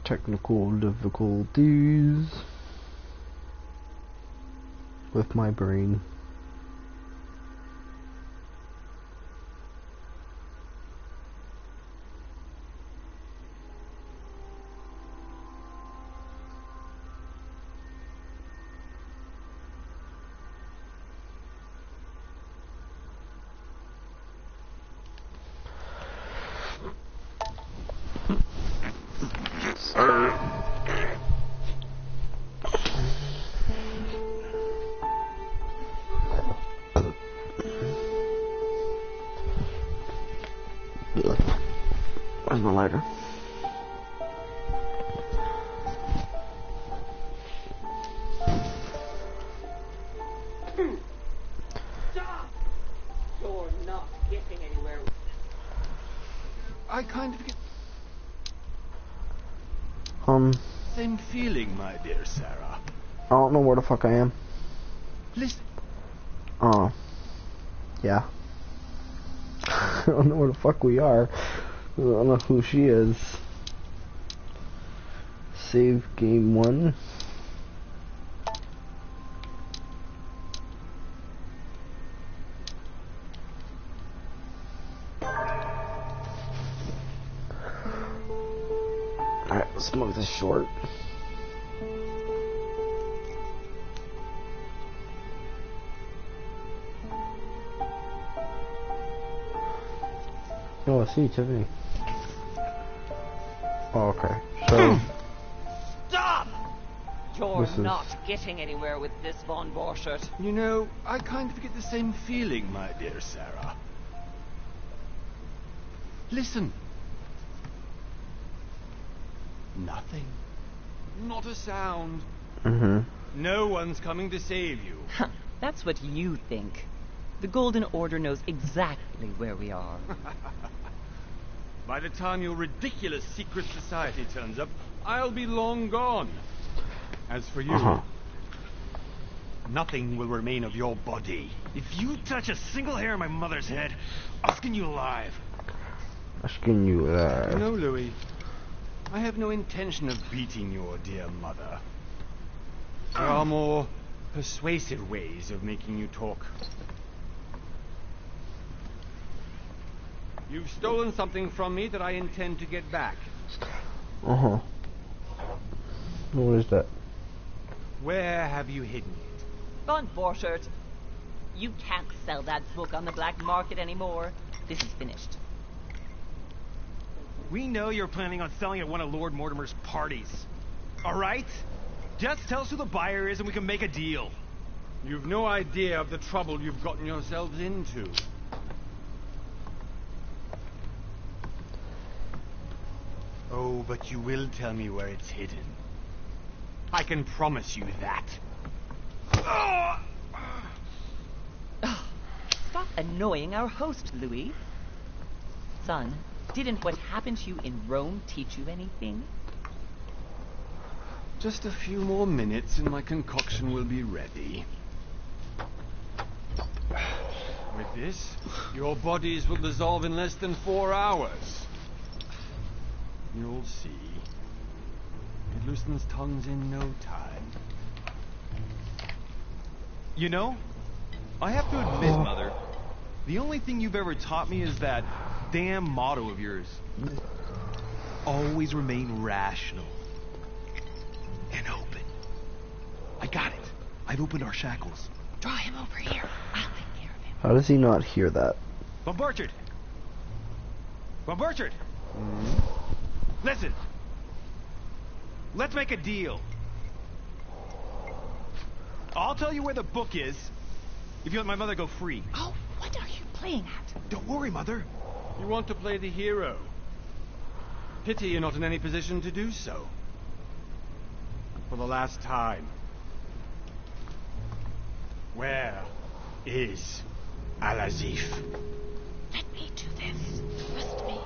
technical difficulties with my brain. Where's my lighter? Stop! You're not getting anywhere. I kind of get Same feeling, my dear Sarah. I don't know where the fuck I am. Listen. Yeah. I don't know where the fuck we are. I don't know who she is. Save game 1. Alright, let's move this short. Oh, I see, Tiffany. Oh, okay. So... Stop! You're This is- not getting anywhere with this Von Borchert. You know, I kind of get the same feeling, my dear Sarah. Listen. Nothing. Not a sound. No one's coming to save you. That's what you think. The Golden Order knows exactly where we are. By the time your ridiculous secret society turns up, I'll be long gone. As for you, nothing will remain of your body. If you touch a single hair on my mother's head, I'll skin you alive. I'll skin you alive. No, Louis. I have no intention of beating your dear mother. There are more persuasive ways of making you talk. You've stolen something from me that I intend to get back. What is that? Where have you hidden it? Von Borchert, you can't sell that book on the black market anymore. This is finished. We know you're planning on selling at one of Lord Mortimer's parties. Alright? Just tell us who the buyer is and we can make a deal. You've no idea of the trouble you've gotten yourselves into. Oh, but you will tell me where it's hidden. I can promise you that. Stop annoying our host, Louis. Son, didn't what happened to you in Rome teach you anything? Just a few more minutes and my concoction will be ready. With this, your bodies will dissolve in less than 4 hours. You'll see. It loosens tongues in no time. You know, I have to admit, Mother, the only thing you've ever taught me is that damn motto of yours. Always remain rational. And open. I got it. I've opened our shackles. Draw him over here. I'll take care of him. How does he not hear that? Von Borchert! Von Borchert! Listen. Let's make a deal. I'll tell you where the book is if you let my mother go free. Oh, what are you playing at? Don't worry, Mother. You want to play the hero. Pity you're not in any position to do so. For the last time. Where is Al-Azif? Let me do this. Trust me.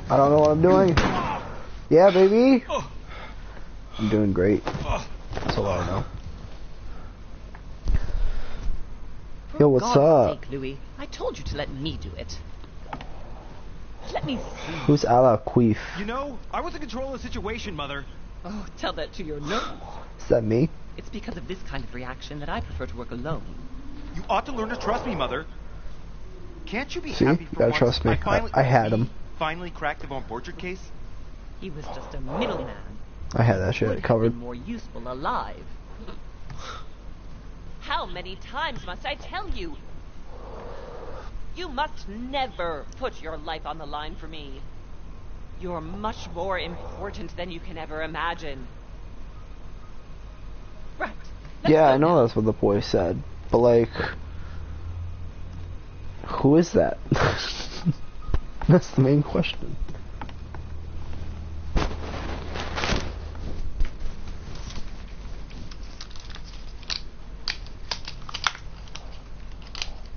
I don't know what I'm doing. Yeah, baby. I'm doing great. That's all I know. Yo, what's For God's up? sake, Louis, I told you to let me do it. Let me see. Who's Ala Queef? You know, I was in control of the situation, Mother. Oh, tell that to your nose. Is that me? It's because of this kind of reaction that I prefer to work alone. You ought to learn to trust me, Mother. Can't you be See? happy You for gotta once? trust me. I had him. Finally cracked the Von Portrait case. He was just a middleman. I had that Would shit have covered. been more useful alive. How many times must I tell you? You must never put your life on the line for me. You're much more important than you can ever imagine. Right. Yeah, I know that's what the boy said. But like, who is that? That's the main question.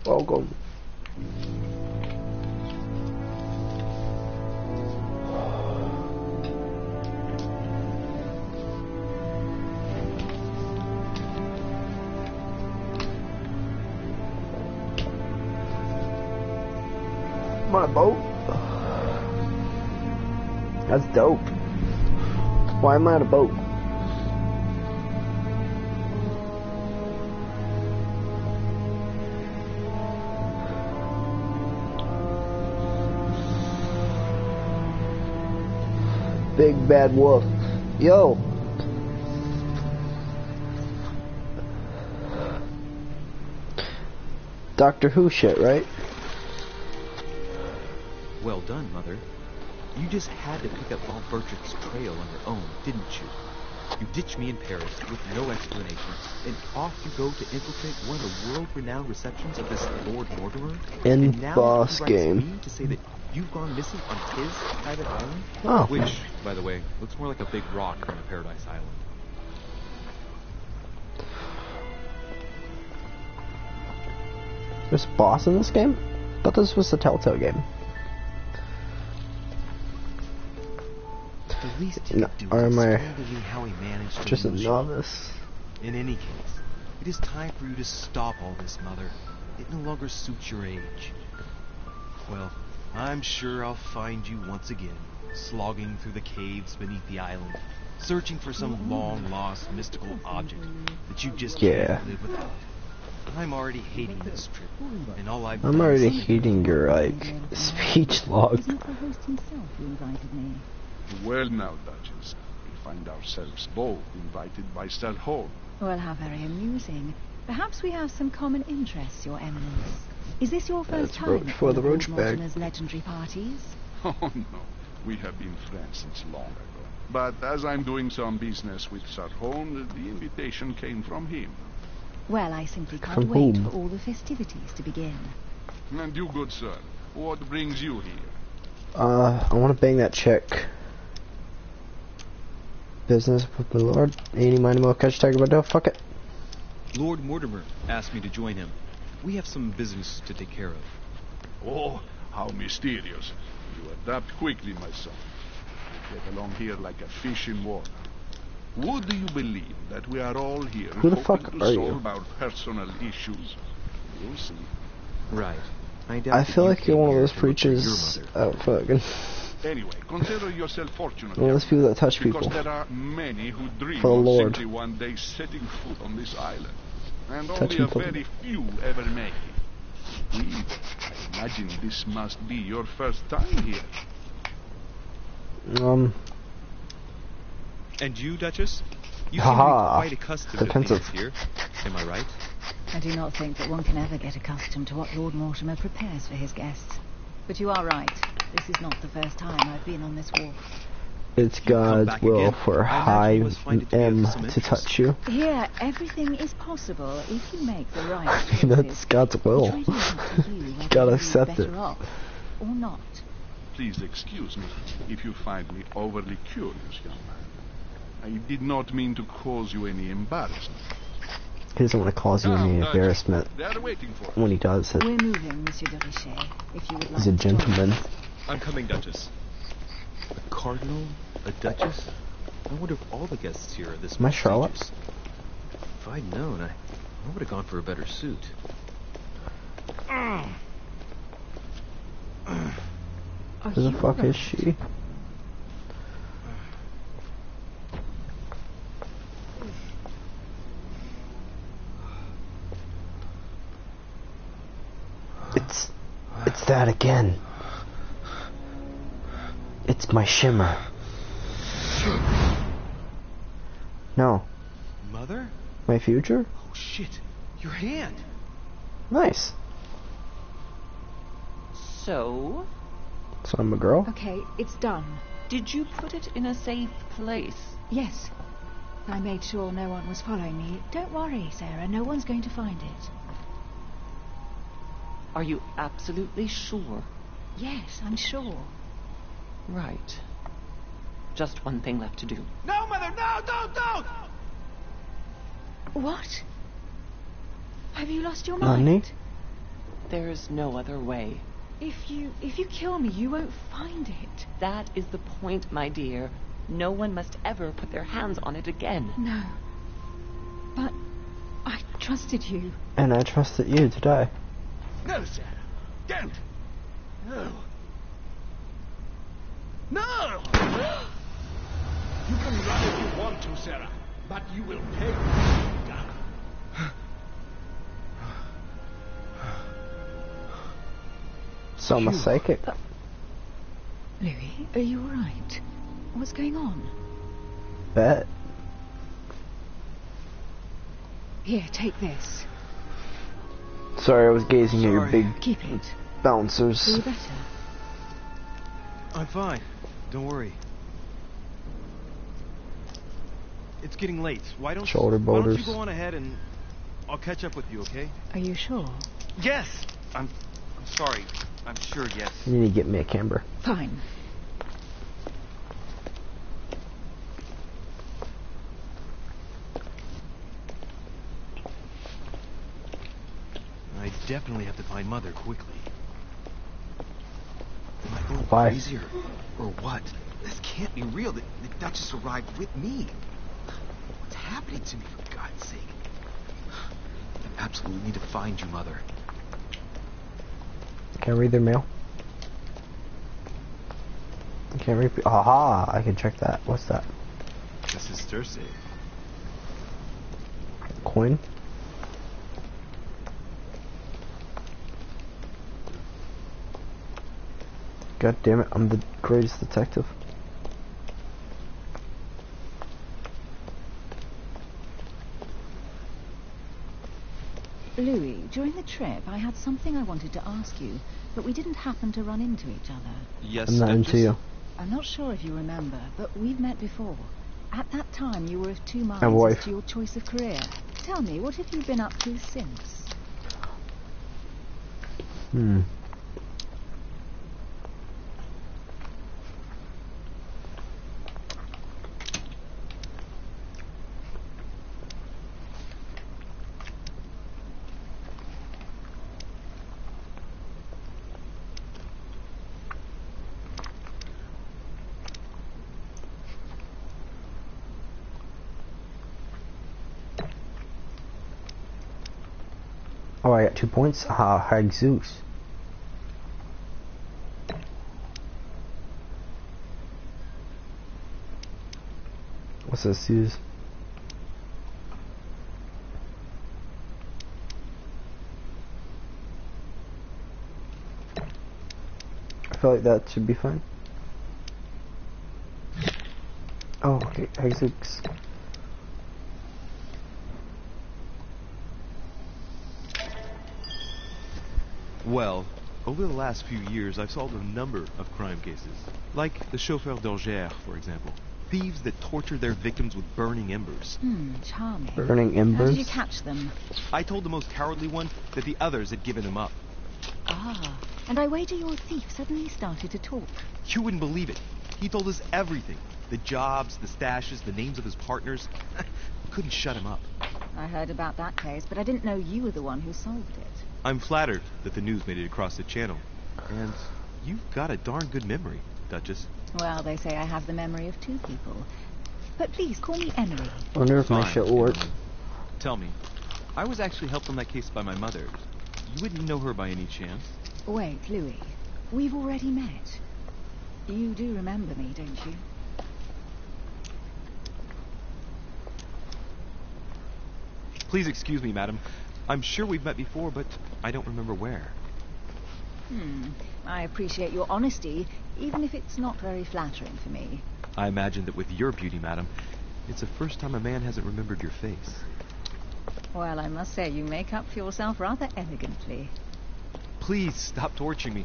Welcome. I'm on a boat. That's dope. Why am I on a boat? Big bad wolf. Yo. Doctor Who shit, right? Well done, Mother. You just had to pick up Von Bertrick's trail on your own, didn't you? You ditched me in Paris with no explanation, and off you go to infiltrate one of the world-renowned receptions of this Lord Mortimer. In and now boss he writes game. me to say that you've gone missing on his private island, Oh. which, by the way, looks more like a big rock than a paradise island. There's a boss in this game? I thought this was a Telltale game. The least you No, could do or is am I explain to me how he managed to just a lose you. novice? In any case, it is time for you to stop all this, Mother. It no longer suits your age. Well, I'm sure I'll find you once again, slogging through the caves beneath the island, searching for some long-lost mystical object that you just Yeah. can't live without. I'm already hating this trip, and all I've I'm done already is- hating your, like, speech log. Isn't it the host himself who invited me? Well now, Duchess, we find ourselves both invited by Sir Hall. Well, how very amusing. Perhaps we have some common interests, Your Eminence. Is this your first That's time roach at for one the of Lord roach bag. Mortimer's legendary parties? Oh no, we have been friends since long ago. But as I'm doing some business with Sir Holmes, the invitation came from him. Well, I simply can't From wait whom? for all the festivities to begin. And you, good sir, what brings you here? I want to bang that chick. Business with my lord. Any money more catch talking about that? Fuck it. Lord Mortimer asked me to join him. We have some business to take care of. Oh, how mysterious. You adapt quickly, my son. You get along here like a fish in water. Would you believe that we are all here Who the hoping fuck to are you? solve our personal issues? You'll see. Right. I doubt feel that like you you're came one of here those to look for your preachers. mother. Oh, fucking. Anyway, consider yourself fortunate. One of those people that touch because people. there are many who dream For the of Lord. simply one day setting foot on this island. And Touch only a people. very few ever make it. Indeed, I imagine this must be your first time here. And you, Duchess? You seem to Haha. be quite accustomed Defensive. to things here. Am I right? I do not think that one can ever get accustomed to what Lord Mortimer prepares for his guests. But you are right. This is not the first time I've been on this wharf. It's come God's back will again. for I high imagine you must find it to be of M some to interest. touch you. Here, everything is possible if you make the right choices. That's God's will. It's really up to you whether Gotta you're accept better it. off or not. Please excuse me if you find me overly curious, young man. I did not mean to cause you any embarrassment. He doesn't want to cause you any Now, embarrassment They are waiting for us. when he does it. We're moving, Monsieur de Richet, if you would like He's a to join gentleman. us. I'm coming, Duchess. The Cardinal A duchess? I wonder if all the guests here are this Am I Charlotte? prestigious. If I'd known, I would have gone for a better suit. Who the fuck is she? It's that again. It's my shimmer. No. Mother? My future? Oh shit. Your hand. Nice. So, So I'm a girl? Okay, it's done. did you put it in a safe place? Yes. I made sure no one was following me. Don't worry, Sarah. No one's going to find it. Are you absolutely sure? Yes, I'm sure. Right. Just one thing left to do. No, Mother, no, don't! What? Have you lost your Nani? mind? There's no other way. If you kill me, you won't find it. That is the point, my dear. No one must ever put their hands on it again. No. But I trusted you. And I trusted you to die. No, Sarah. Don't. No. No! You can run if you want to, Sarah, but you will pay for it. So I'm a psychic. Louis, are you alright? What's going on? Bet. Here, take this. Sorry, I was gazing at your Sorry. big Keep it. bouncers. Feel better? I'm fine. Don't worry. It's getting late. Why don't Shoulder Why don't you boulders. go on ahead and I'll catch up with you, okay? Are you sure? Yes. I'm sorry. I'm sure. Yes. You need to get me a camber. Fine. I definitely have to find Mother quickly. Am I going Why? crazy or what? This can't be real. The Duchess arrived with me. What's happening to me, for God's sake? I absolutely need to find you, Mother. Can I read their mail? Can't read. Aha! I can check that. What's that? This is Cersei. Coin? God damn it! I'm the greatest detective. Louis, during the trip, I had something I wanted to ask you, but we didn't happen to run into each other. Yes, I'm not into you. I'm not sure if you remember, but we've met before. At that time, you were of two minds I'm a wife. as to your choice of career. Tell me, what have you been up to since? Oh, I got 2 points. Aha, Hag Zeus. What's this, Zeus? I feel like that should be fine. Oh, okay, Hag Zeus. Well, over the last few years, I've solved a number of crime cases. Like the chauffeur d'Angers, for example. Thieves that torture their victims with burning embers. Charming. Burning How embers? did you catch them? I told the most cowardly one that the others had given him up. Ah, and I wager your thief suddenly started to talk. You wouldn't believe it. He told us everything. The jobs, the stashes, the names of his partners. Couldn't shut him up. I heard about that case, but I didn't know you were the one who solved it. I'm flattered that the news made it across the channel. And You've got a darn good memory, Duchess. Well, they say I have the memory of 2 people. But please, call me Emily. I wonder if my Fine, shit will work. Emily. Tell me, I was actually helped on that case by my mother. You wouldn't know her by any chance? Wait, Louis. We've already met. You do remember me, don't you? Please excuse me, madam. I'm sure we've met before, but I don't remember where. I appreciate your honesty, even if it's not very flattering for me. I imagine that with your beauty, madam, it's the first time a man hasn't remembered your face. Well, I must say you make up for yourself rather elegantly. Please stop torturing me.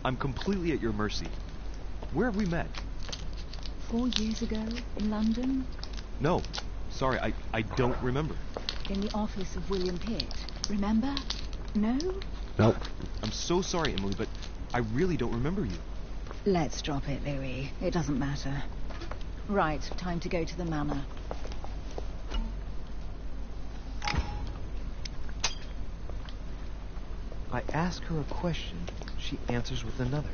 I'm completely at your mercy. Where have we met? 4 years ago, in London, No. Sorry, I don't remember. in the office of William Pitt. Remember? No? Nope. I'm so sorry, Emily, but I really don't remember you. Let's drop it, Louis. It doesn't matter. Right, time to go to the manor. I ask her a question, she answers with another.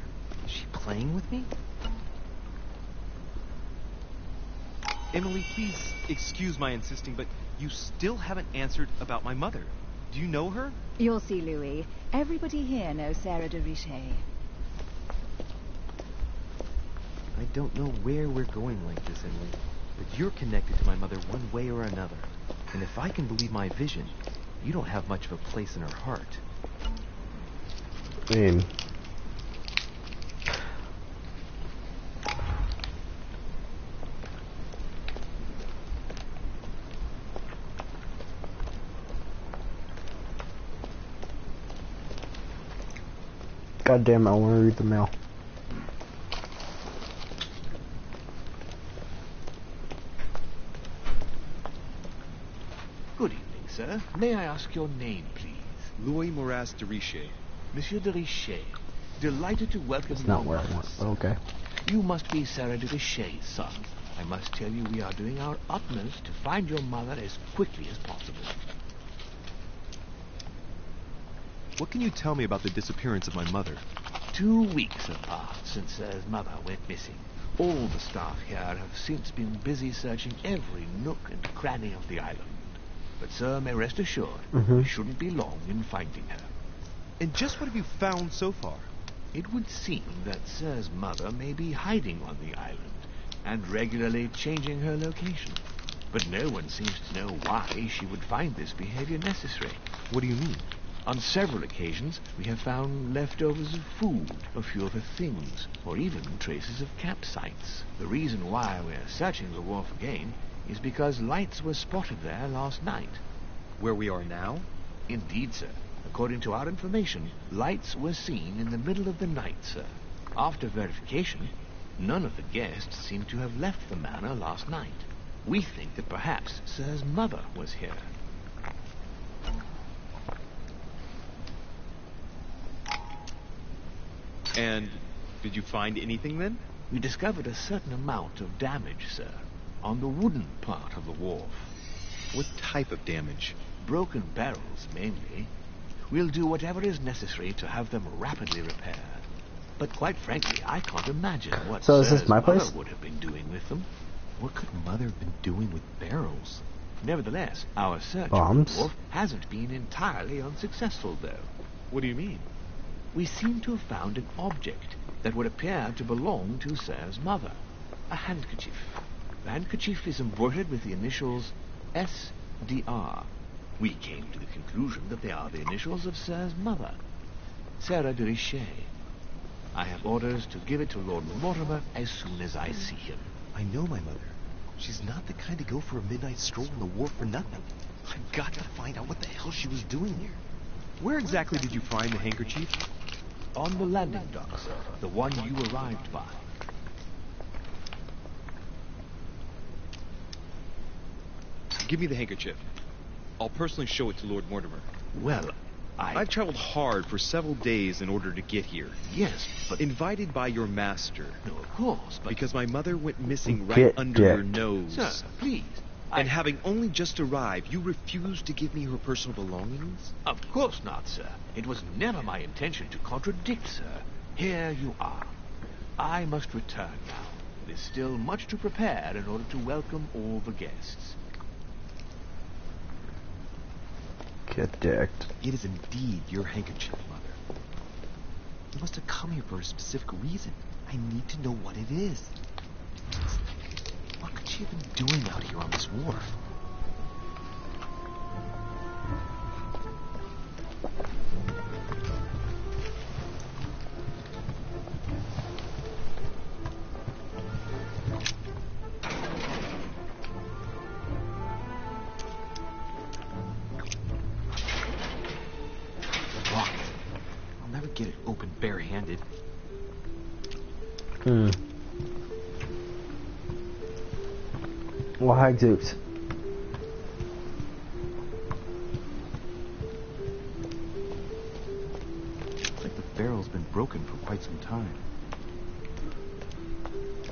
Is she playing with me? Emily, please excuse my insisting, but you still haven't answered about my mother. Do you know her? You'll see, Louis. Everybody here knows Sarah de Richet. I don't know where we're going like this, Emily, but you're connected to my mother one way or another. And if I can believe my vision, you don't have much of a place in her heart. I mean, God damn it, I want to read the mail. Good evening, sir. May I ask your name, please? Louis Moras de Richet. Monsieur de Richet. Delighted to welcome It's you not where I among want, us. but okay. You must be Sarah de Richet's son. I must tell you we are doing our utmost to find your mother as quickly as possible. What can you tell me about the disappearance of my mother? 2 weeks have passed since Sir's mother went missing. All the staff here have since been busy searching every nook and cranny of the island. But Sir may rest assured, we shouldn't be long in finding her. And just what have you found so far? It would seem that Sir's mother may be hiding on the island and regularly changing her location. But no one seems to know why she would find this behavior necessary. What do you mean? On several occasions, we have found leftovers of food, a few of her things, or even traces of campsites. The reason why we're searching the wharf again is because lights were spotted there last night. Where we are now? Indeed, sir. According to our information, lights were seen in the middle of the night, sir. After verification, none of the guests seem to have left the manor last night. We think that perhaps Sir's mother was here. And did you find anything then? We discovered a certain amount of damage, sir, on the wooden part of the wharf. What type of damage? Broken barrels, mainly. We'll do whatever is necessary to have them rapidly repaired. But quite frankly, I can't imagine what So is this Sir's my mother place? would have been doing with them. What could Mother have been doing with barrels? Nevertheless, our search Bombs? of the wharf hasn't been entirely unsuccessful, though. What do you mean? We seem to have found an object that would appear to belong to Sir's mother. A handkerchief. The handkerchief is embroidered with the initials S.D.R. We came to the conclusion that they are the initials of Sir's mother, Sarah de Richet. I have orders to give it to Lord Mortimer as soon as I see him. I know my mother. She's not the kind to go for a midnight stroll on the wharf for nothing. I've got to find out what the hell she was doing here. Where exactly did you find the handkerchief? On the landing dock, sir. The one you arrived by. Give me the handkerchief. I'll personally show it to Lord Mortimer. Well, I've traveled hard for several days in order to get here. Yes, but... Invited by your master. No, of course, but... Because my mother went missing right Get under your dicked. nose. Sir, please. And having only just arrived, you refused to give me her personal belongings? Of course not, sir. It was never my intention to contradict, sir. Here you are. I must return now. There is still much to prepare in order to welcome all the guests. Get decked. It is indeed your handkerchief, Mother. You must have come here for a specific reason. I need to know what it is. What could she have been doing out here on this wharf? Get it open barehanded. Well, hi, Zeus. Looks like the barrel's been broken for quite some time.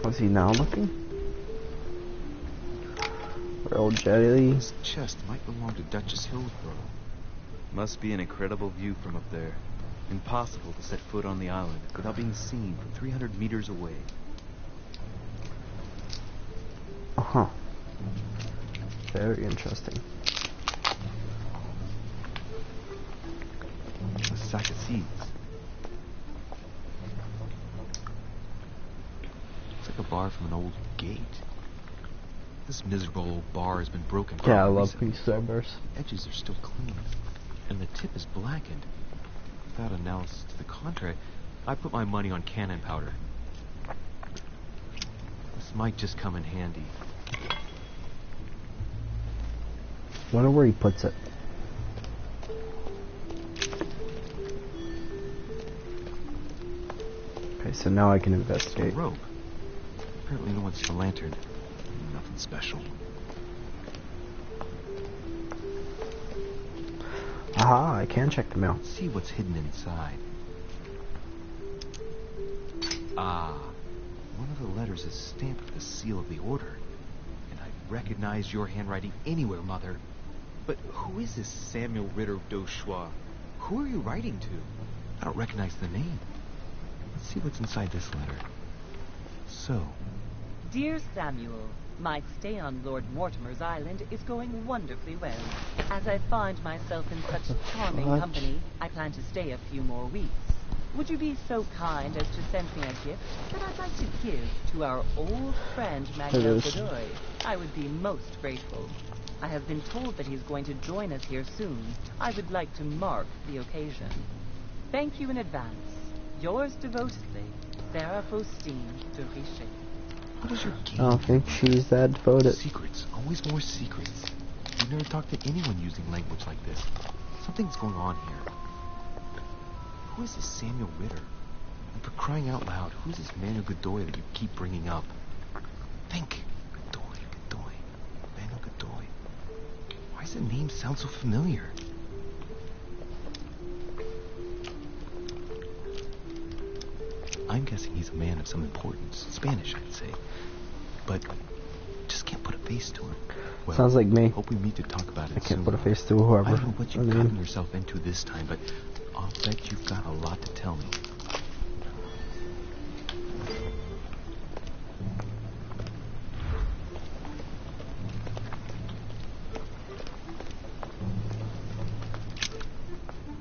Was he now looking? Real jelly. This chest might belong to Duchess Hillsborough. Must be an incredible view from up there. Impossible to set foot on the island without being seen from 300 meters away. Uh-huh. Very interesting. A sack of seeds. Looks like a bar from an old gate. This miserable old bar has been broken. Yeah, I love these servers. Edges are still clean, and the tip is blackened. Without analysis to the contrary, I put my money on cannon powder. This might just come in handy. Wonder where he puts it. Okay, so now I can investigate. It's a rope. Apparently no one's seen a lantern. Nothing special. Aha, I can check the mail. Let's see what's hidden inside. Ah, one of the letters is stamped with the seal of the order. And I recognize your handwriting anywhere, Mother. But who is this Samuel Ritter d'Auchois? Who are you writing to? I don't recognize the name. Let's see what's inside this letter. So, Dear Samuel, my stay on Lord Mortimer's island is going wonderfully well. As I find myself in such charming company, I plan to stay a few more weeks. Would you be so kind as to send me a gift that I'd like to give to our old friend Manuel Godoy? I would be most grateful. I have been told that he's going to join us here soon. I would like to mark the occasion. Thank you in advance. Yours devotedly, Sarah Faustine de Richet. what is your game? I don't think she's that devoted. Secrets. Always more secrets. You've never talked to anyone using language like this. Something's going on here. Who is this Samuel Ritter? And for crying out loud, who's this Manuel Godoy that you keep bringing up? Think. Godoy. Manuel Godoy. Why does the name sound so familiar? I'm guessing he's a man of some importance. Spanish, I'd say. But just can't put a face to him. Well, Sounds like me. Hope we meet to talk about it I can't soon. put a face to whoever. I don't know what you've gotten yourself into this time, but I'll bet you've got a lot to tell me.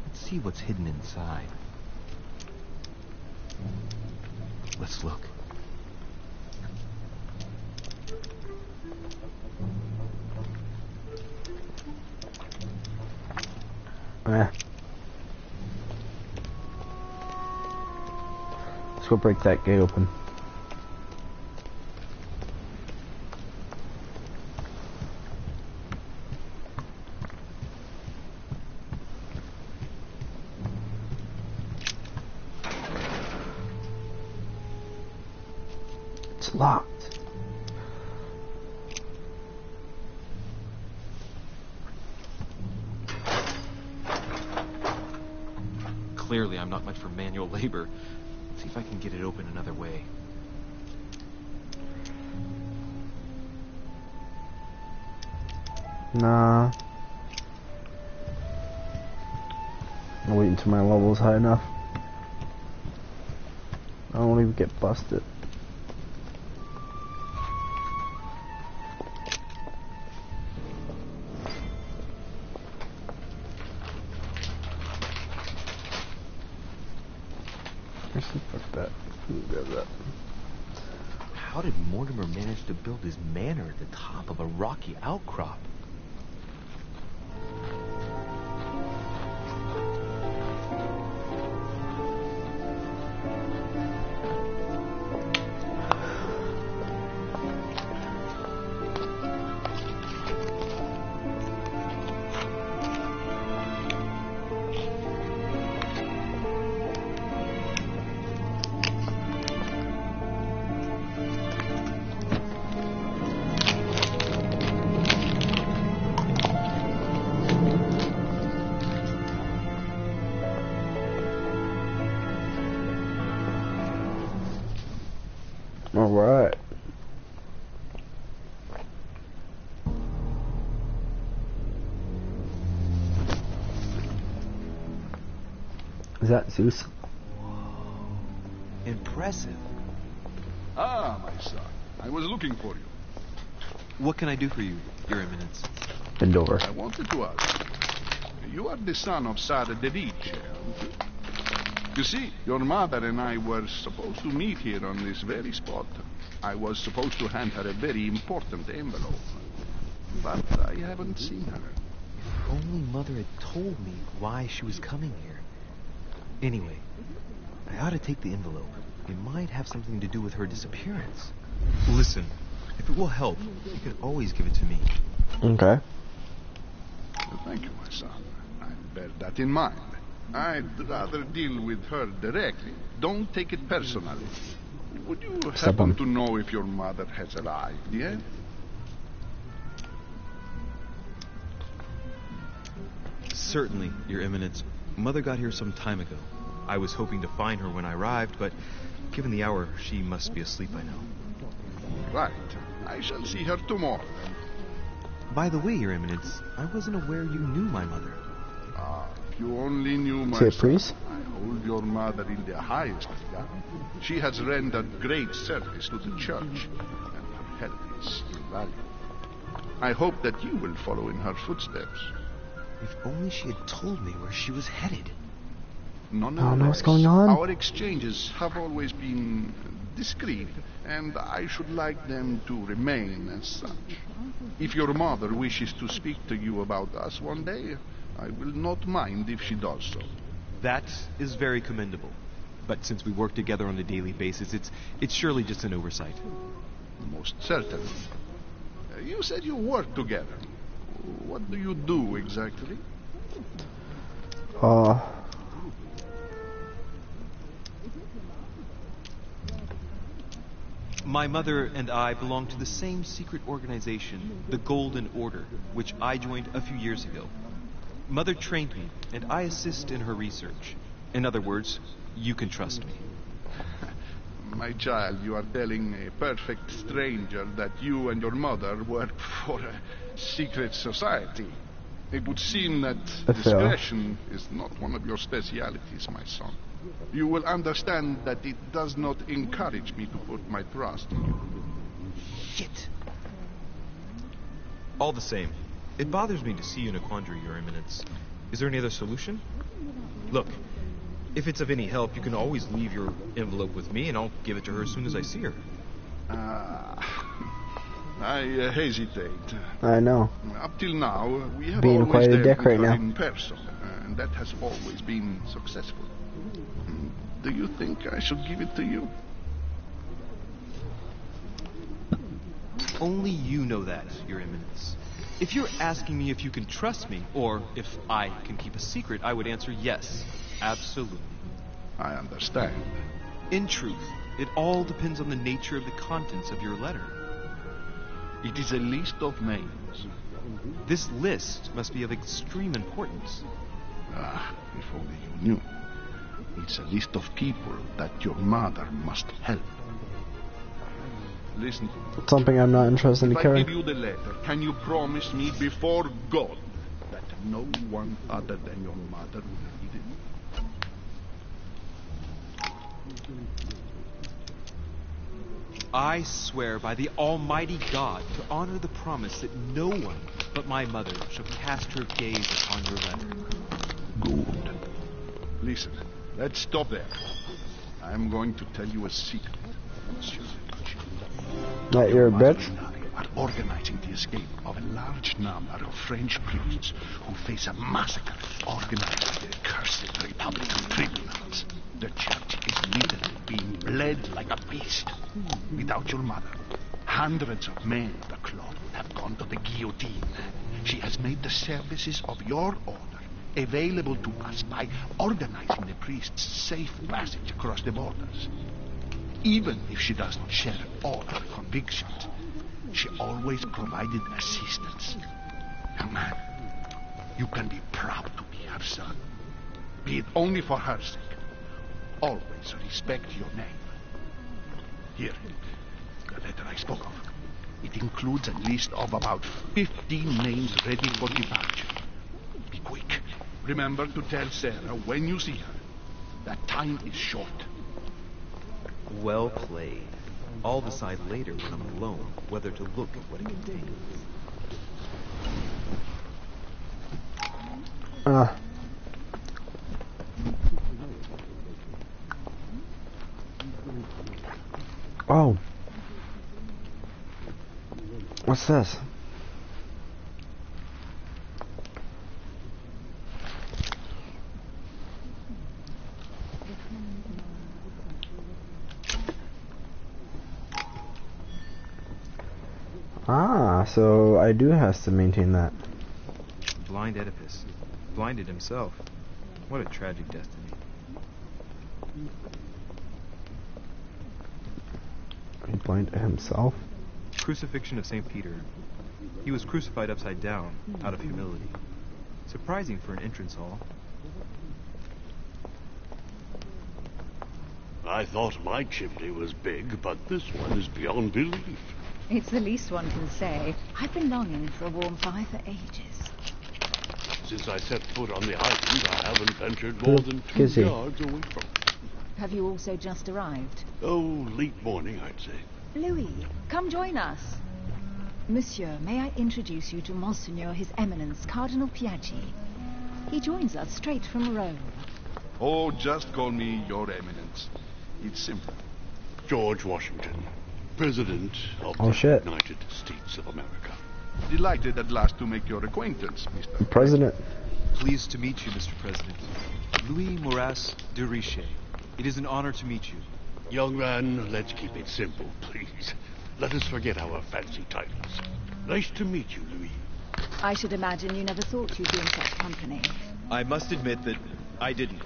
Let's see what's hidden inside. Let's look. Let's go break that gate open. It's locked. Clearly, I'm not much for manual labor. Let's see if I can get it open another way. Nah. I'm waiting till my level's high enough. don't even get busted. Actually, fuck that. Grab that. How did Mortimer manage to build his manor at the top of a rocky outcrop? Alright. Is that Zeus? Impressive. Ah, my son. I was looking for you. What can I do for you, Your Eminence? Bend over. I wanted to ask. You are the son of Sara de Ricci, aren't you? You see, your mother and I were supposed to meet here on this very spot. I was supposed to hand her a very important envelope. But I haven't seen her. If only Mother had told me why she was coming here. Anyway, I ought to take the envelope. It might have something to do with her disappearance. Listen, if it will help, you can always give it to me. Okay. Thank you, my son. I'll bear that in mind. I'd rather deal with her directly. Don't take it personally. Would you happen to know if your mother has arrived yet? Certainly, Your Eminence. Mother got here some time ago. I was hoping to find her when I arrived, but given the hour, she must be asleep by now. Right. I shall see her tomorrow. By the way, Your Eminence, I wasn't aware you knew my mother. Ah, if you only knew my Say, son. priest? I hold your mother in the highest regard. She has rendered great service to the church, and her help is invaluable. I hope that you will follow in her footsteps. If only she had told me where she was headed. None I don't know what's otherwise. going on. Our exchanges have always been discreet, and I should like them to remain as such. If your mother wishes to speak to you about us one day, I will not mind if she does so. That is very commendable. But since we work together on a daily basis, it's surely just an oversight. Most certainly. You said you work together. What do you do exactly? My mother and I belong to the same secret organization, the Golden Order, which I joined a few years ago. Mother trained me, and I assist in her research. In other words, you can trust me. My child, you are telling a perfect stranger that you and your mother work for a secret society. It would seem that discretion is not one of your specialities, my son. You will understand that it does not encourage me to put my trust in you. Shit. All the same, it bothers me to see you in a quandary, Your Eminence. Is there any other solution? Look, if it's of any help, you can always leave your envelope with me, and I'll give it to her as soon as I see her. I hesitate. I know. Up till now, we have Being always quite a dealt dick with right her now. in person, and that has always been successful. Do you think I should give it to you? Only you know that, Your Eminence. If you're asking me if you can trust me, or if I can keep a secret, I would answer yes, absolutely. I understand. In truth, it all depends on the nature of the contents of your letter. It is a list of names. This list must be of extreme importance. Ah, if only you knew. It's a list of people that your mother must help. Listen to me. Something I'm not interested in If I carrying. give you the letter, can you promise me before God that no one other than your mother will read it? I swear by the Almighty God to honor the promise that no one but my mother shall cast her gaze upon your letter. Good. Listen, let's stop there. I'm going to tell you a secret, Monsieur Deruchet. Not your bitch. Mother and I are organizing the escape of a large number of French priests who face a massacre organized by the cursed Republican criminals. The church is literally being bled like a beast. Without your mother, hundreds of men of the cloth would have gone to the guillotine. She has made the services of your order available to us by organizing the priest's safe passage across the borders. Even if she does not share all her convictions, she always provided assistance. Young man, you can be proud to be her son. Be it only for her sake. Always respect your name. Here, the letter I spoke of. It includes a list of about 15 names ready for departure. Be quick. Remember to tell Sarah when you see her that time is short. Well played. I'll decide later when I'm alone whether to look at what it contains. Oh. What's this? Ah, so I do have to maintain that. Blind Oedipus. Blinded himself. What a tragic destiny. He blinded himself? Crucifixion of St. Peter. He was crucified upside down, out of humility. Surprising for an entrance hall. I thought my chimney was big, but this one is beyond belief. It's the least one can say. I've been longing for a warm fire for ages. Since I set foot on the island, I haven't ventured more than 2 yards away from it. Have you also just arrived? Oh, late morning, I'd say. Louis, come join us. Monsieur, may I introduce you to Monseigneur His Eminence, Cardinal Piaggi. He joins us straight from Rome. Oh, just call me Your Eminence. It's simple. George Washington, President of the United States of America. Delighted at last to make your acquaintance, Mr. President. Pleased to meet you, Mr. President. Louis Moras de Richet. It is an honor to meet you. Young man, let's keep it simple, please. Let us forget our fancy titles. Nice to meet you, Louis. I should imagine you never thought you'd be in such company. I must admit that I didn't.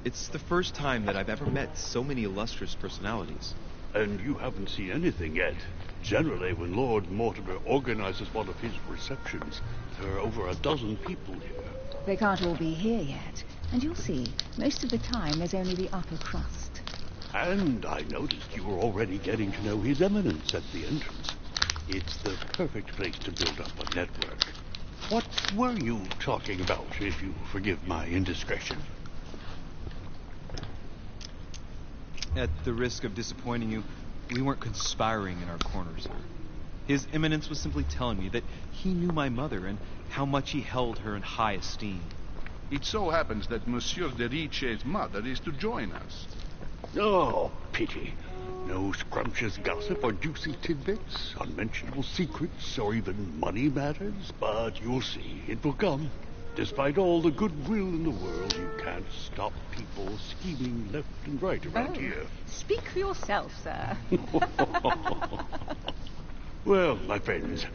It's the first time that I've ever met so many illustrious personalities. And you haven't seen anything yet. Generally, when Lord Mortimer organizes one of his receptions, there are over a dozen people here. They can't all be here yet. And you'll see, most of the time there's only the upper crust. And I noticed you were already getting to know His Eminence at the entrance. It's the perfect place to build up a network. What were you talking about, if you forgive my indiscretion? At the risk of disappointing you, we weren't conspiring in our corner, sir. His Eminence was simply telling me that he knew my mother and how much he held her in high esteem. It so happens that Monsieur de Richet's mother is to join us. Oh, pity. No scrumptious gossip or juicy tidbits, unmentionable secrets, or even money matters. But you'll see, it will come. Despite all the goodwill in the world, you can't stop people scheming left and right around here. Speak for yourself, sir. Well, my friends,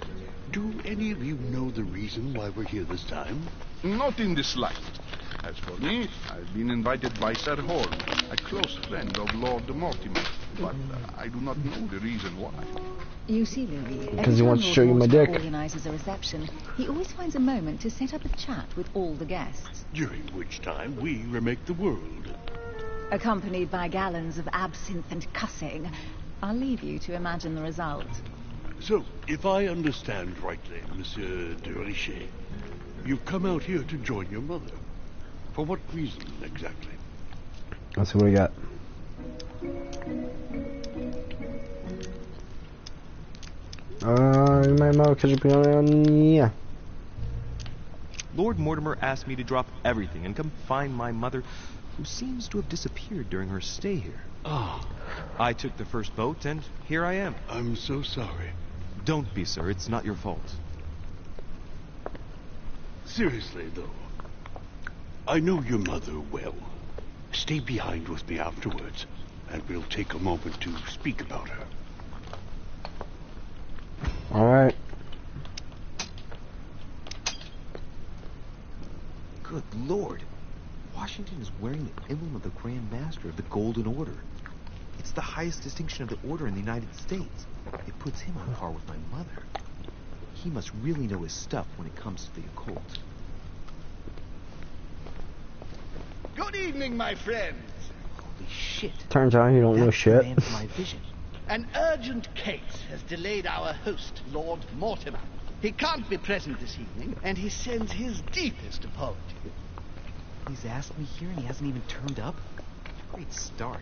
do any of you know the reason why we're here this time? Not in the slightest. As for me, I've been invited by Sir Horn, a close friend of Lord Mortimer, but I do not know the reason why. You see, Louis, because he wants to show you my dick. Organizes a reception. He always finds a moment to set up a chat with all the guests. During which time we remake the world. Accompanied by gallons of absinthe and cussing. I'll leave you to imagine the result. So, if I understand rightly, Monsieur de Richet, you've come out here to join your mother. For what reason, exactly? Let's see what we got. Yeah. Lord Mortimer asked me to drop everything and come find my mother, who seems to have disappeared during her stay here. Ah. I took the first boat, and here I am. I'm so sorry. Don't be, sir. It's not your fault. Seriously, though, I know your mother well. Stay behind with me afterwards, and we'll take a moment to speak about her. Alright. Good Lord. Washington is wearing the emblem of the Grand Master of the Golden Order. It's the highest distinction of the Order in the United States. It puts him on par with my mother. He must really know his stuff when it comes to the occult. Good evening, my friends. Holy shit. Turns out you don't know shit. My vision. An urgent case has delayed our host, Lord Mortimer. He can't be present this evening, and he sends his deepest apologies. He's asked me here and he hasn't even turned up? Great start.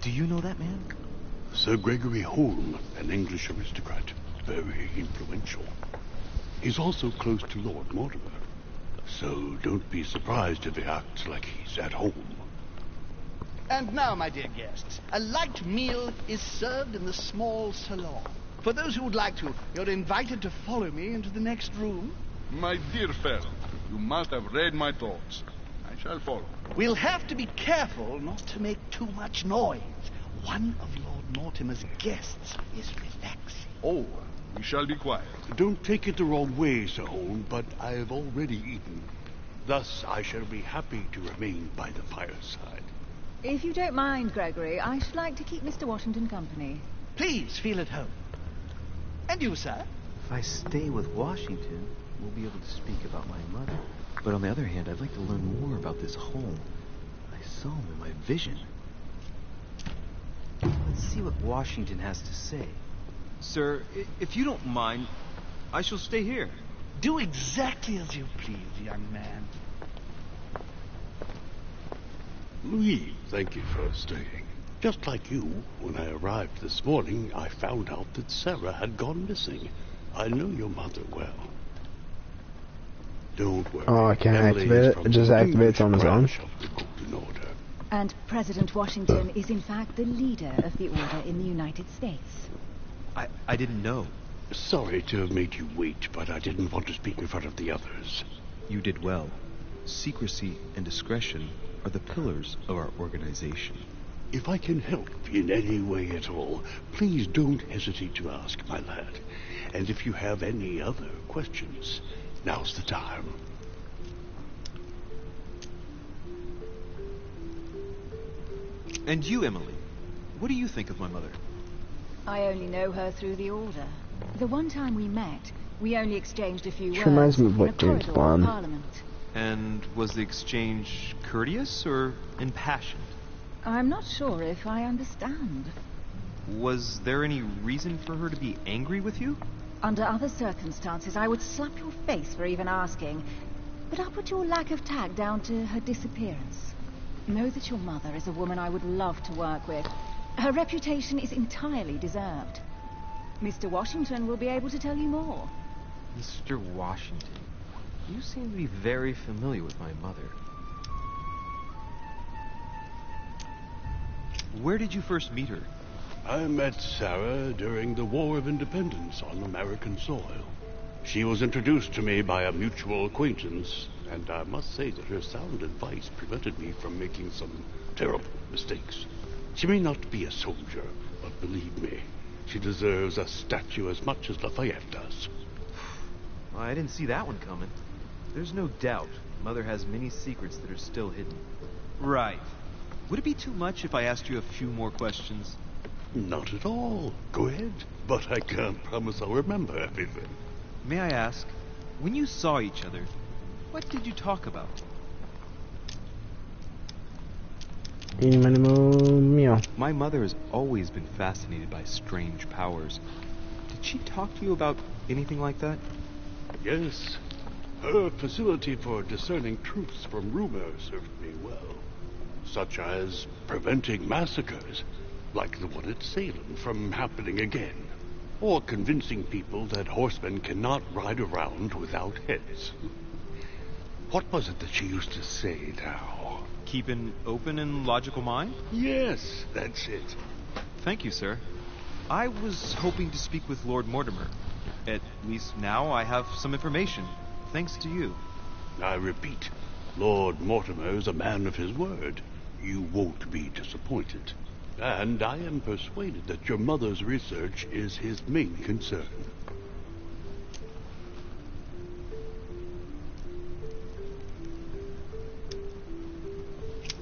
Do you know that man? Sir Gregory Holm, an English aristocrat, very influential. He's also close to Lord Mortimer, so don't be surprised if he acts like he's at home. And now, my dear guests, a light meal is served in the small salon. For those who would like to, you're invited to follow me into the next room. My dear fellow, you must have read my thoughts. I shall follow. We'll have to be careful not to make too much noise. One of Lord Mortimer's guests is relaxing. Oh, we shall be quiet. Don't take it the wrong way, Sir Holm, but I have already eaten. Thus, I shall be happy to remain by the fireside. If you don't mind, Gregory, I should like to keep Mr. Washington company. Please feel at home. And you, sir? If I stay with Washington, we'll be able to speak about my mother. But on the other hand, I'd like to learn more about this home. I saw him in my vision. Let's see what Washington has to say. Sir, if you don't mind, I shall stay here. Do exactly as you please, young man. Louis, thank you for staying. Just like you, when I arrived this morning, I found out that Sarah had gone missing. I know your mother well. Don't worry. Oh, I can't activate it. It just activates on its own. And President Washington is in fact the leader of the Order in the United States. I didn't know. Sorry to have made you wait, but I didn't want to speak in front of the others. You did well. Secrecy and discretion are the pillars of our organization. If I can help in any way at all, please don't hesitate to ask, my lad. And if you have any other questions, now's the time. And you, Emily, what do you think of my mother? I only know her through the Order. The one time we met, we only exchanged a few words reminds me of in what a James corridor Bond. of Parliament. And was the exchange courteous or impassioned? I'm not sure if I understand. Was there any reason for her to be angry with you? Under other circumstances, I would slap your face for even asking. But I'll put your lack of tact down to her disappearance. Know that your mother is a woman I would love to work with. Her reputation is entirely deserved. Mr. Washington will be able to tell you more. Mr. Washington, you seem to be very familiar with my mother. Where did you first meet her? I met Sarah during the War of Independence on American soil. She was introduced to me by a mutual acquaintance, and I must say that her sound advice prevented me from making some terrible mistakes. She may not be a soldier, but believe me, she deserves a statue as much as Lafayette does. I didn't see that one coming. There's no doubt Mother has many secrets that are still hidden. Right. Would it be too much if I asked you a few more questions? Not at all. Go ahead. But I can't promise I'll remember everything. May I ask, when you saw each other, what did you talk about? My mother has always been fascinated by strange powers. Did she talk to you about anything like that? Yes. Her facility for discerning truths from rumor served me well. Such as preventing massacres. like the one at Salem, from happening again. Or convincing people that horsemen cannot ride around without heads. What was it that she used to say now? Keep an open and logical mind? Yes, that's it. Thank you, sir. I was hoping to speak with Lord Mortimer. At least now I have some information, thanks to you. I repeat, Lord Mortimer is a man of his word. You won't be disappointed. And I am persuaded that your mother's research is his main concern.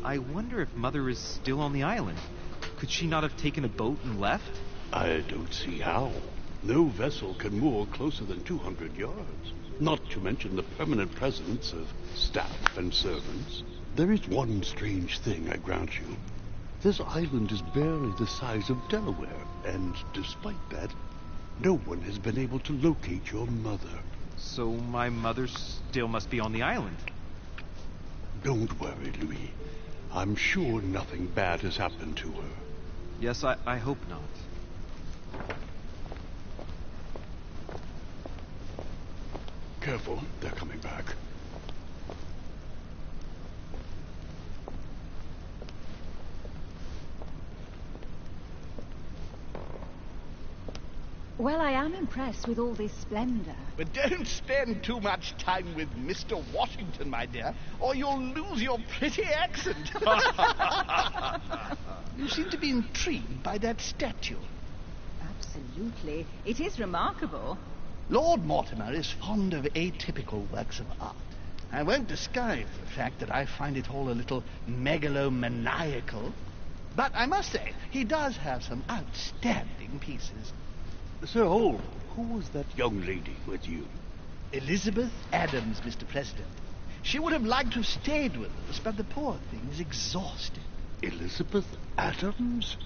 I wonder if Mother is still on the island. Could she not have taken a boat and left? I don't see how. No vessel can moor closer than 200 yards. Not to mention the permanent presence of staff and servants. There is one strange thing, I grant you. This island is barely the size of Delaware, and despite that, no one has been able to locate your mother. So my mother still must be on the island. Don't worry, Louis. I'm sure nothing bad has happened to her. Yes, I hope not. Careful, they're coming back. Well, I am impressed with all this splendor. But don't spend too much time with Mr. Washington, my dear, or you'll lose your pretty accent. You seem to be intrigued by that statue. Absolutely. It is remarkable. Lord Mortimer is fond of atypical works of art. I won't disguise the fact that I find it all a little megalomaniacal. But I must say, he does have some outstanding pieces. Sir Holm, who was that young lady with you? Elizabeth Adams, Mr. President. She would have liked to have stayed with us, but the poor thing is exhausted. Elizabeth Adams?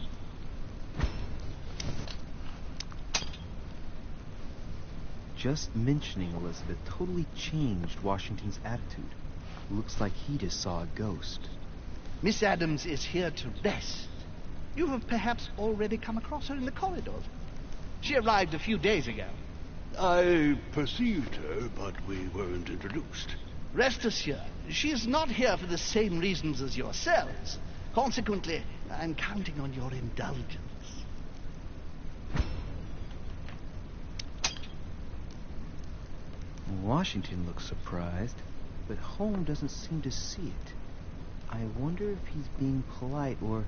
Just mentioning Elizabeth totally changed Washington's attitude. Looks like he just saw a ghost. Miss Adams is here to rest. You have perhaps already come across her in the corridors. She arrived a few days ago. I perceived her, but we weren't introduced. Rest assured, she is not here for the same reasons as yourselves. Consequently, I'm counting on your indulgence. Washington looks surprised, but Holmes doesn't seem to see it. I wonder if he's being polite or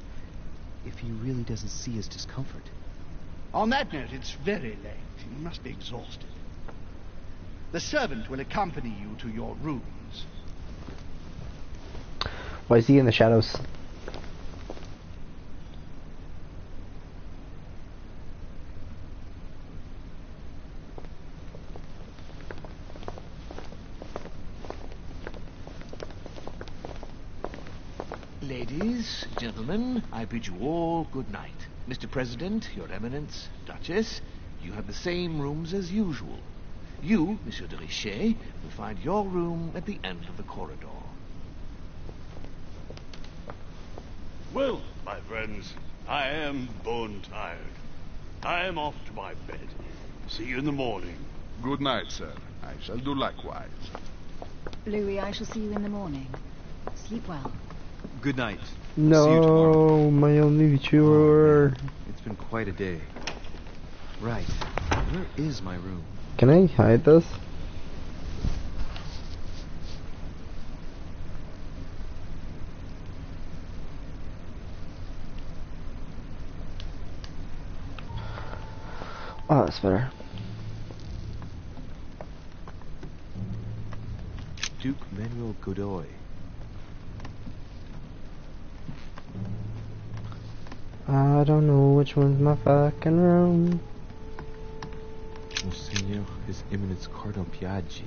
if he really doesn't see his discomfort. On that note, it's very late. You must be exhausted. The servant will accompany you to your rooms. Why is he in the shadows? Ladies, gentlemen, I bid you all good night. Mr. President, Your Eminence, Duchess, you have the same rooms as usual. You, Monsieur de Richet, will find your room at the end of the corridor. Well, my friends, I am bone tired. I am off to my bed. See you in the morning. Good night, sir. I shall do likewise. Louis, I shall see you in the morning. Sleep well. Good night. No, See you tomorrow. my only chore. It's been quite a day. Right. Where is my room? Can I hide this? Oh, that's better. Duke Manuel Godoy. I don't know which one's my fucking room. Monsignor, His Eminence Cardinal Piaggi.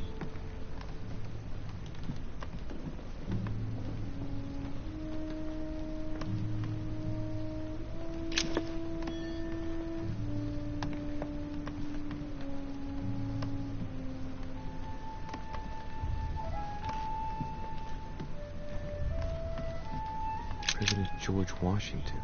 President George Washington.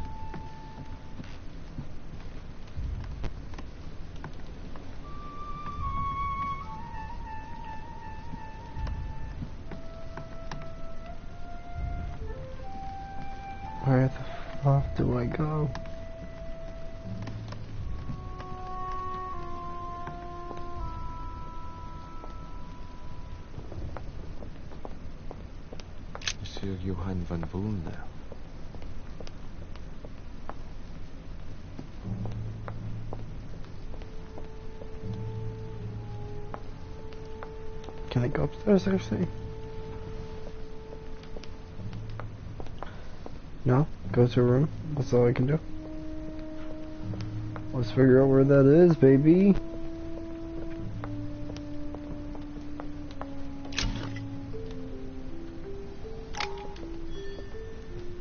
Off do I go? Monsieur Johann van Vulner. Can I go upstairs actually? No? Go to a room? That's all I can do? Let's figure out where that is, baby.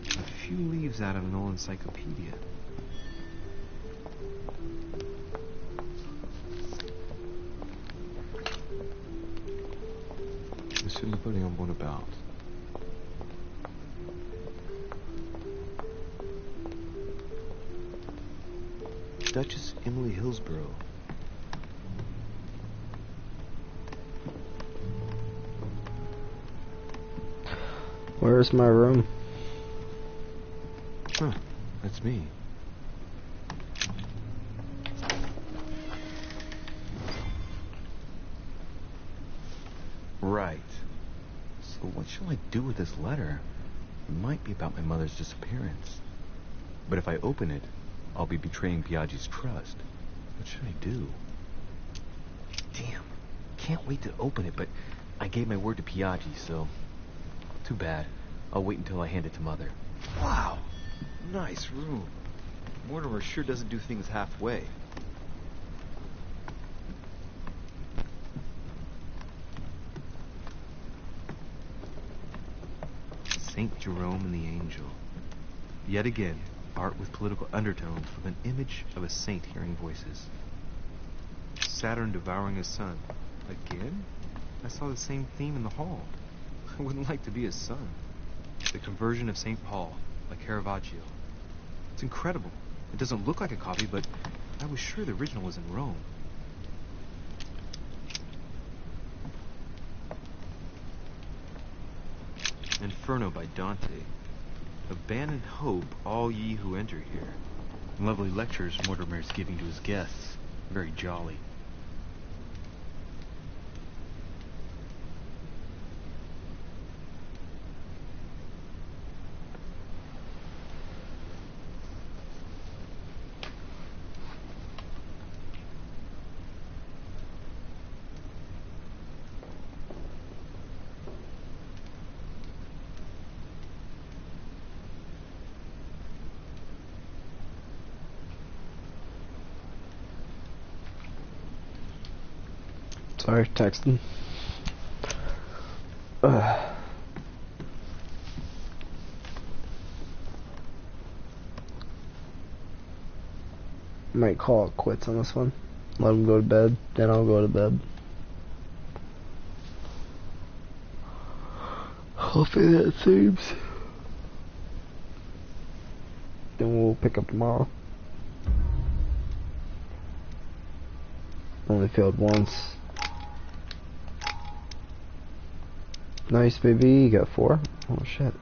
A few leaves out of an old encyclopedia. Monsieur Napoleon Bonaparte. Duchess Emily Hillsborough. Where's my room? Huh, that's me. Right. So what shall I do with this letter? It might be about my mother's disappearance. But if I open it, I'll be betraying Piaggi's trust. What should I do? Damn. Can't wait to open it, but I gave my word to Piaggi, so... Too bad. I'll wait until I hand it to Mother. Wow. Nice room. Mortimer sure doesn't do things halfway. St. Jerome and the Angel. Yet again, art with political undertones with an image of a saint hearing voices. Saturn devouring his son. Again? I saw the same theme in the hall. I wouldn't like to be his son. The Conversion of St. Paul, by Caravaggio. It's incredible. It doesn't look like a copy, but I was sure the original was in Rome. Inferno by Dante. Abandon hope, all ye who enter here. Lovely lectures Mortimer's giving to his guests. Very jolly. Sorry, texting. Might call it quits on this one. Let him go to bed, then I'll go to bed. Hopefully that seems. Then we'll pick up tomorrow. Only failed once. Nice, baby. You got 4? Oh, shit.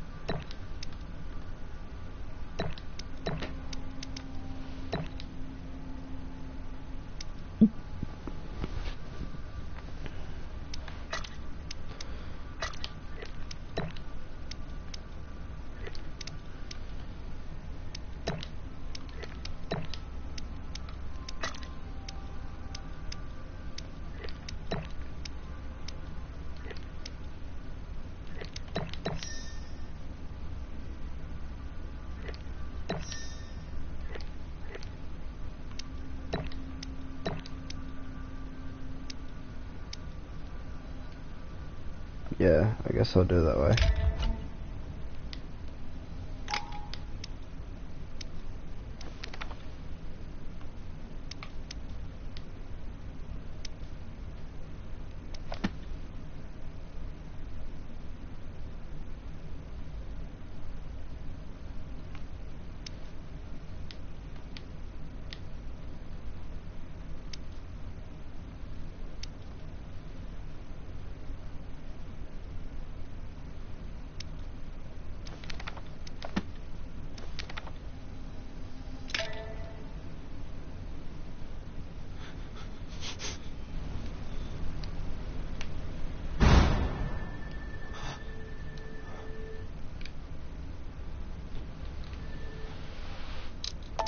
Yeah, I guess I'll do it that way.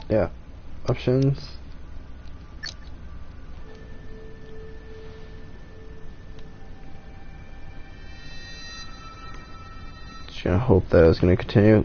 Yeah. Options. Just gonna hope that it's gonna continue.